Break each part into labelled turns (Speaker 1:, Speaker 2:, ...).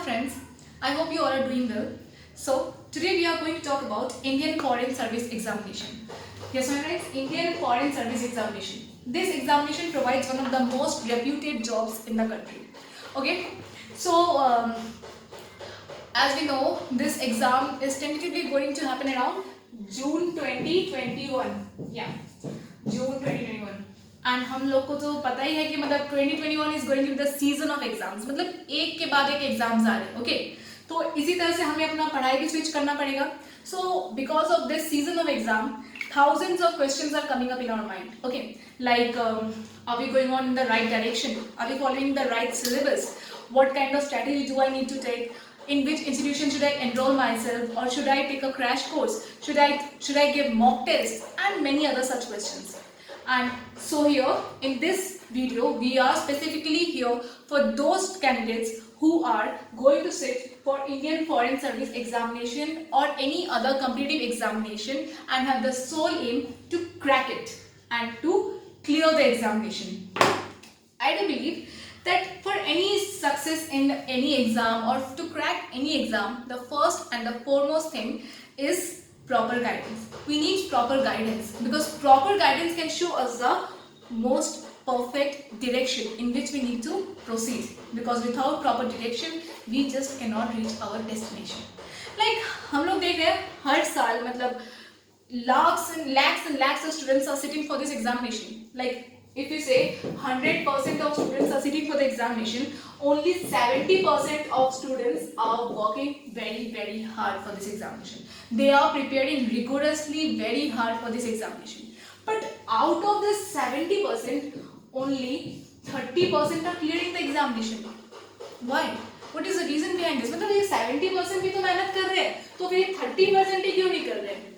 Speaker 1: friends, I hope you all are doing well. So today we are going to talk about Indian Foreign Service Examination. Yes my friends, Indian Foreign Service Examination. This examination provides one of the most reputed jobs in the country. Okay, so as we know, this exam is tentatively going to happen around June 2021. Yeah, June 2021. And हम लोग को तो पता ही है कि मतलब 2021 is going to be the season of exams, मतलब एक के बाद एक एग्जाम्स आ रहे हैं. ओके, तो इसी तरह से हमें अपना पढ़ाई भी स्विच करना पड़ेगा. So because of this season of exam, thousands of questions are coming up in our mind. Okay, like are we going on in the right direction? Are we following the right syllabus? What kind of strategy do I need to take? In which institution should I enroll myself, or should I take a crash course? Should I give mock tests, and many other such questions. And so here in this video we are specifically here for those candidates who are going to sit for Indian Foreign Service Examination or any other competitive examination and have the sole aim to crack it and to clear the examination. I do believe that for any success in any exam or to crack any exam, the first and the foremost thing is proper guidance. We need proper guidance because proper guidance can show us the most perfect direction in which we need to proceed, because without proper direction we just cannot reach our destination. Like हम लोग देख रहे हैं हर साल मतलब lakhs and lakhs of students are sitting for this examination. Like if you say 100% of students are sitting for the examination, only 70% of students are working very hard for this examination. They are preparing rigorously very hard for this examination. But out of this 70%, only 30% are clearing the examination. Why? What is the reason behind this? मतलब ये 70% भी तो मेहनत कर रहे हैं, तो फिर 30% ही क्यों नहीं कर रहे हैं?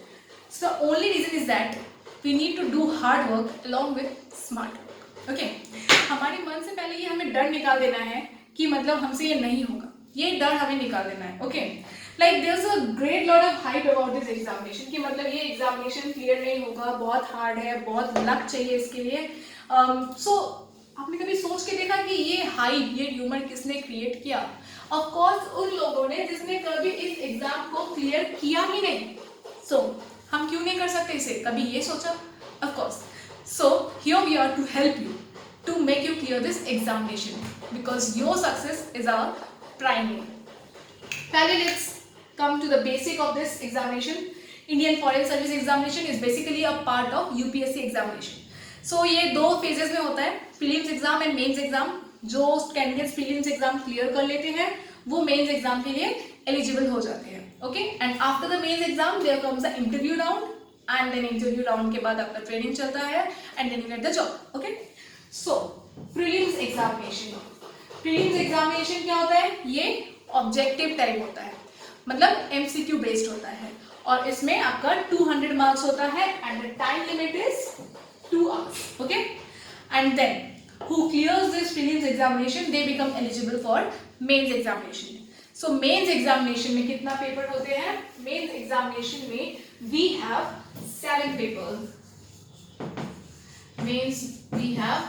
Speaker 1: So the only reason is that we need to do hard work along with smart work. Okay? हमारे मन से पहले ये हमें डर निकाल देना है कि मतलब हमसे ये नहीं होगा. ये डर हमें निकाल देना है. Okay? Like there's a great lot of hype about this examination कि मतलब ये examination clear नहीं होगा, बहुत hard है, बहुत luck चाहिए इसके लिए. So आपने कभी सोच के देखा कि ये hype, ये rumor किसने create किया? Of course उन लोगों ने जिसने कभी इस exam को clear किया ही नहीं. So हम क्यों नहीं कर सकते इसे? कभी ये सोचा? Of course. So here we are to help you, to make you clear this examination, because your success is our prime aim. पहले let's come to the basic of this examination. Indian Foreign Service Examination is basically a part of UPSC examination. So ये दो phases में होता है, prelims exam and mains exam. जो candidates prelims exam clear कर लेते हैं वो mains exam के लिए eligible हो जाते हैं. Okay, and after the mains exam there comes the interview round, and then interview round के बाद आपका training चलता है and then you get the job. Okay, so prelims examination. Prelims examination क्या होता है? ये objective type होता है, मतलब MCQ based होता है और इसमें आपका 200 marks होता है and the time limit is 2 hours. Okay, and then who clears this prelims examination they become eligible for mains examination. So mains examination में कितना पेपर होते हैं? Mains examination में we have 7 papers. Mains we have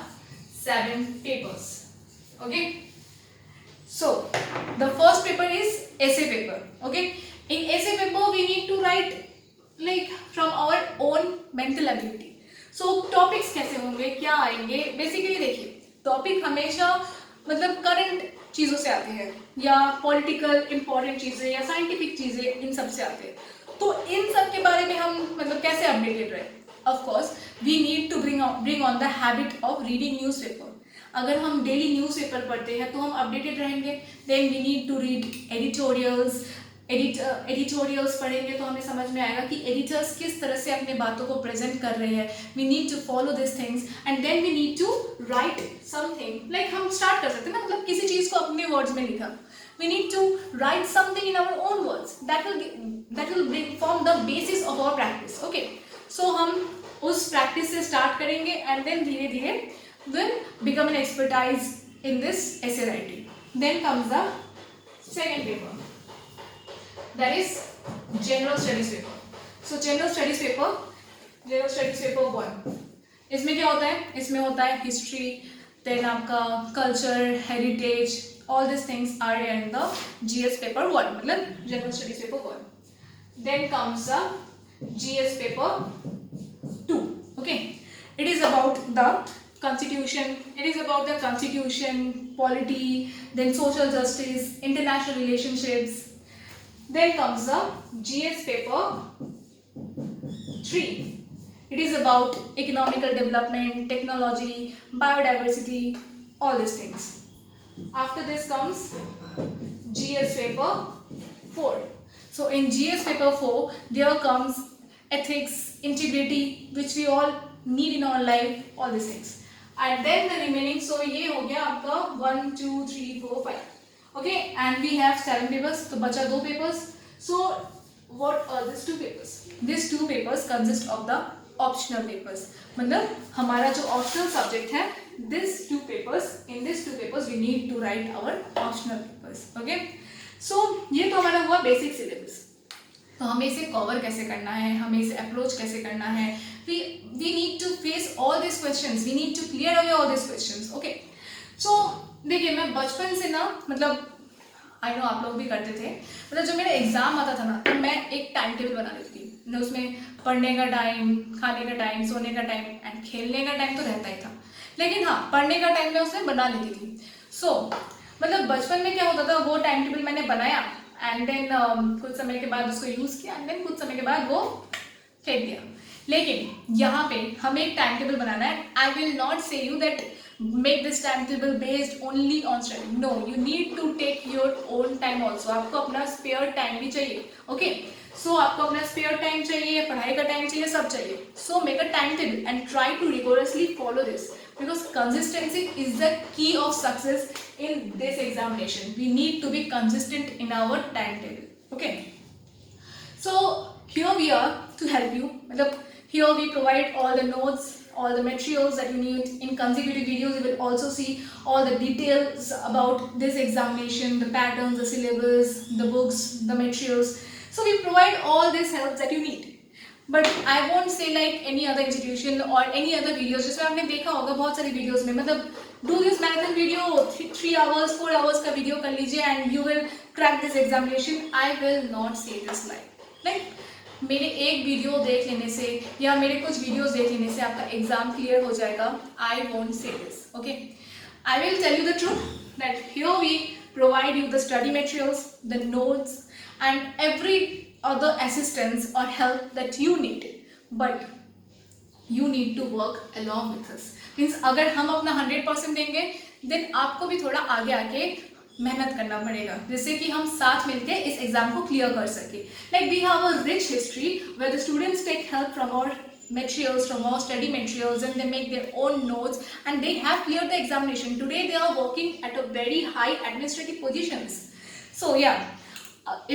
Speaker 1: 7 papers. Okay. So the first paper is essay paper. Okay. In essay paper we need to write like from our own mental ability. So topics कैसे होंगे, क्या आएंगे? Basically देखिए, topic हमेशा मतलब current चीज़ों से आते हैं या पॉलिटिकल इंपॉर्टेंट चीज़ें या साइंटिफिक चीज़ें, इन सब से आते हैं. तो इन सब के बारे में हम मतलब कैसे अपडेटेड रहे? Of course we need to bring on the habit of reading newspaper. अगर हम डेली न्यूज़पेपर पढ़ते हैं तो हम अपडेटेड रहेंगे. Then we need to read editorials पढ़ेंगे तो हमें समझ में आएगा कि एडिटर्स किस तरह से अपने बातों को प्रेजेंट कर रहे हैं. We need to follow this things and then we need to write something. Like हम स्टार्ट कर सकते हैं ना, मतलब किसी चीज़ को अपने वर्ड्स में लिखा. We need to write something in our own words that will form the basis of our practice. Okay, so हम उस प्रैक्टिस से स्टार्ट करेंगे एंड देन धीरे धीरे will become an expertise in this essay writing. Then comes the second paper, that is general studies paper. So general studies paper 1. इसमें क्या होता है? इसमें होता है हिस्ट्री, देन आपका culture, heritage, All these things are here in the GS paper 1, मतलब General Studies paper 1. Then comes the GS paper 2. Okay, it is about the constitution. It is about the constitution, polity, then social justice, international relationships. Then comes the GS paper 3. It is about economical development, technology, biodiversity, all these things. After this comes GS paper 4. So in GS paper 4, there comes ethics, integrity, which we all need in our life, all these things. And then the remaining, so ये हो गया आपका 1, 2, 3, 4, 5. Okay, and we have 7 papers, तो बचा 2 papers. So what are these 2 papers? These 2 papers consist of the optional papers. मतलब हमारा जो optional subject है, in these 2 papers we need to write our optional papers. Okay, so ये तो हमारा हुआ basic syllabus. तो हमें इसे कवर कैसे करना है, हमें इसे अप्रोच कैसे करना है, we need to face all these questions, we need to clear away all these questions. Okay, so देखिए मैं बचपन से ना, मतलब आई नो आप लोग भी करते थे, मतलब जब मेरा एग्जाम आता था ना तो मैं एक टाइम टेबल बना लेती थी. मतलब उसमें पढ़ने का टाइम, खाने का टाइम, सोने का टाइम एंड खेलने का टाइम तो रहता ही था, लेकिन हाँ पढ़ने का टाइम मैं उसमें बना लेती थी. सो मतलब बचपन में क्या होता था, वो टाइम टेबल मैंने बनाया एंड देन कुछ समय के बाद उसको यूज़ किया एंड देन कुछ समय के बाद वो फेंक दिया. लेकिन यहाँ पे हमें एक टाइम टेबल बनाना है. आई विल नॉट से you that make this timetable based only on study. No, you need to take your own time also. आपको अपना spare time भी चाहिए. Okay, so आपको अपना spare time चाहिए, पढ़ाई का time चाहिए, सब चाहिए. So make a timetable and try to rigorously follow this, because consistency is the key of success in this examination. We need to be consistent in our timetable. Okay, so here we are to help you. मतलब here we provide all the notes, all the materials that you need. In consecutive videos you will also see all the details about this examination, the patterns, the syllabus, the books, the materials. So we provide all this help that you need. But I won't say like any other institution or any other videos. जिसमें आपने देखा होगा बहुत सारी videos में, मतलब do this marathon video 3 hours 4 hours का video कर लीजिए and you will crack this examination. I will not say this like मेरे एक वीडियो देख लेने से या मेरे कुछ वीडियोस देख लेने से आपका एग्जाम क्लियर हो जाएगा. I won't say this. Okay, I will tell you the truth that here we provide you the study materials, the notes and every other assistance और help that you need, but you need to work along with us. Means अगर हम अपना 100% देंगे then आपको भी थोड़ा आगे आके मेहनत करना पड़ेगा, जिससे कि हम साथ मिलकर इस एग्जाम को क्लियर कर सके. Like we have a rich history where the students take help from our materials, from our study materials, and they make their own notes and they have cleared the examination. Today they are working at a very high administrative positions. So yeah,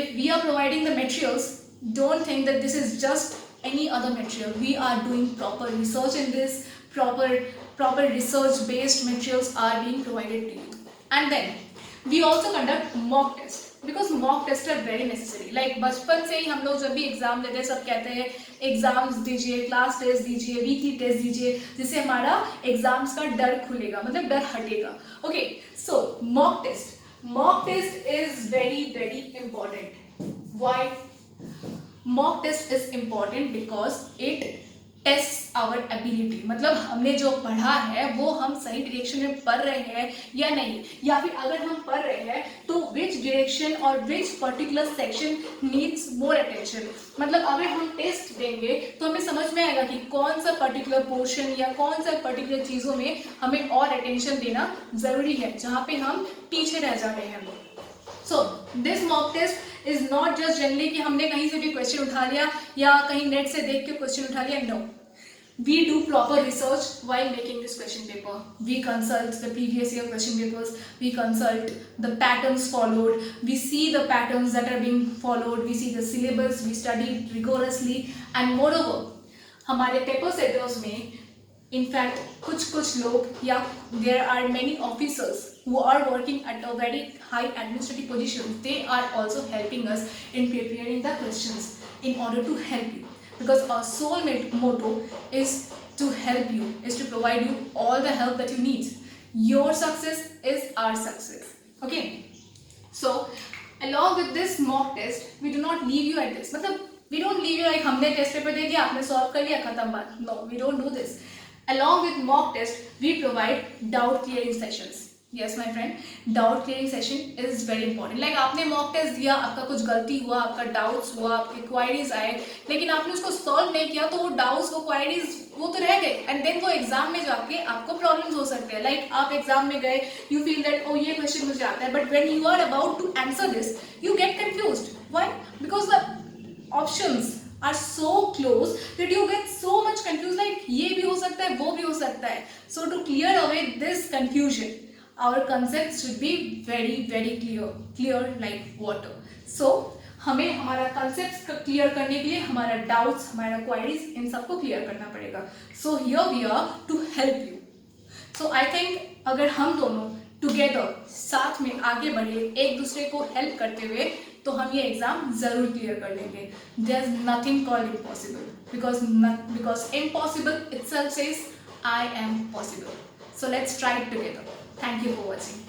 Speaker 1: if we are providing the materials, don't think that this is just any other material. We are doing proper research in this. Proper research based materials are being provided to you. And then we also conduct mock test, because mock tests are very necessary. Like बचपन से ही हम लोग जब भी exam देते हैं सब कहते हैं एग्जाम्स दीजिए, क्लास टेस्ट दीजिए, वीकली टेस्ट दीजिए, जिससे हमारा एग्जाम्स का डर खुलेगा, मतलब डर हटेगा. Okay, so mock test is very important. Why mock test is important? Because it test our ability. मतलब हमने जो पढ़ा है वो हम सही डायरेक्शन में पढ़ रहे हैं या नहीं, या फिर अगर हम पढ़ रहे हैं तो विच डायरेक्शन और which particular section needs more attention. मतलब अगर हम टेस्ट देंगे तो हमें समझ में आएगा कि कौन सा पर्टिकुलर पोर्शन या कौन सा पर्टिकुलर चीज़ों में हमें और अटेंशन देना ज़रूरी है, जहाँ पे हम पीछे रह जा रहे हैं. So this mock test is not just generally कि हमने कहीं से भी क्वेश्चन उठा लिया या कहीं नेट से देख के क्वेश्चन उठा लिया. No, we do proper research while making this question paper. We consult the previous year question papers, we consult the patterns followed, we see the patterns that are being followed, we see the syllabus, we study rigorously, and moreover हमारे paper setters में in fact कुछ लोग या there are many officers who are working at a very high administrative position. They are also helping us in preparing the questions in order to help you, because our sole motto is to help you, is to provide you all the help that you need. Your success is our success. Okay, so along with this mock test, we do not leave you at this. मतलब we don't leave you like हमने test paper दे दिया, आपने solve कर लिया, खत्म बात. No, we don't do this. Along with mock test, we provide doubt clearing sessions. Yes, my friend, doubt clearing session is very important. Like आपने mock test दिया, आपका कुछ गलती हुआ, आपका doubts हुआ, आपके queries आए, लेकिन आपने उसको solve नहीं किया, तो वो doubts, वो queries, वो तो रह गए. And then वो exam में जाके आपको problems हो सकते हैं. Like आप exam में गए, you feel that oh ये question मुझे आता है, but when you are about to answer this, you get confused. Why? Because the options are so close that you get so much confused. Like ये भी हो सकता है, वो भी हो सकता है. So to clear away this confusion, our concepts should be very clear like water. So हमें हमारा concepts clear करने के लिए हमारा doubts, हमारा queries, इन सबको clear करना पड़ेगा. So here we are to help you. So I think अगर हम दोनों together साथ में आगे बढ़े, एक दूसरे को help करते हुए, तो हम ये एग्जाम जरूर क्लियर कर लेंगे. There is nothing called impossible, because impossible itself says I am possible. So let's try it together. Thank you for watching.